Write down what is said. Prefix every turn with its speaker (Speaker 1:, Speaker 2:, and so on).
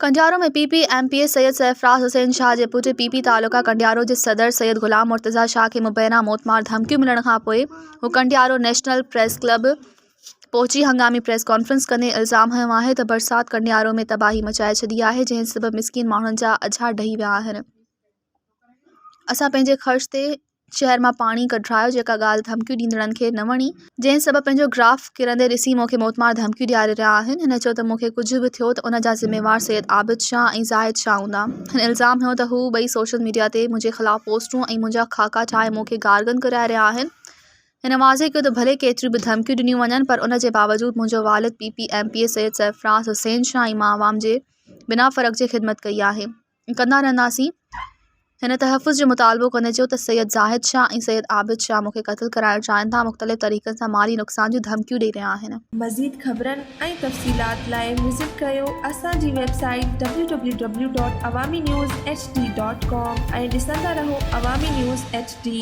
Speaker 1: कंडियारो में PP MPA Syed Sarfaraz Hussain Shah जे पुट PP taluka Kandiaro जे सदर सैयद गुलाम मुर्तज़ा शाह खे मुबैना मोतमार धमकियूं मिलण खां पोइ हू कंडियारो नेशनल प्रेस क्लब पहुची हंगामी प्रेस कॉन्फ्रेंस कंदे इल्ज़ाम हयो आहे त बरसाति कंडियारो में तबाही मचाए छॾी आहे, जंहिं सबबि मिसकीन माण्हुनि जा अझा ढही विया आहिनि। असां पंहिंजे ख़र्च ते शहर मां पाणी कढायो, जेका ॻाल्हि धमकियूं ॾींदड़नि खे न वणी, जंहिं सबबि पंहिंजो ग्राफ किरंदे ॾिसी मूंखे मोतमार धमकियूं ॾियारे रहिया आहिनि। हिन चयो त मूंखे कुझु बि थियो त उन जा ज़िम्मेवार सैयद आबिद शाह ऐं ज़ाहिद शाह हूंदा। हिन इल्ज़ाम हयो त हू ॿई सोशल मीडिया ते मुंहिंजे ख़िलाफ़ पोस्टूं ऐं मुंहिंजा खाका ठाहे मूंखे गार्गन कराए रहिया आहिनि। हिन वाज़े कयो त भले केतिरियूं बि धमकियूं ॾिनियूं वञनि, पर उन जे बावजूदि मुंहिंजो वालिद पीपी MPA सैयद सरफराज हुसैन शाह ऐं मां आवाम जे बिना फ़र्क़ जे ख़िदमत कई आहे, कंदा रहंदासीं। हिन तहफ़ुज़ जो मुतालबो कंदे चयो त सैयद ज़ाहिद शाह ऐं सैयद आबिद शाह मूंखे क़त्ल कराइणु चाहिनि था, मुख़्तलिफ़ तरीक़नि सां माली नुक़सान जूं धमकियूं ॾेई रहिया आहिनि।
Speaker 2: मज़ीद ख़बरनि ऐं तफ़सीलात लाइ विज़िट कयो असांजी वेबसाइट www.awamiNewsHD.com ऐं ॾिसंदा रहो अवामी न्यूज़ HD।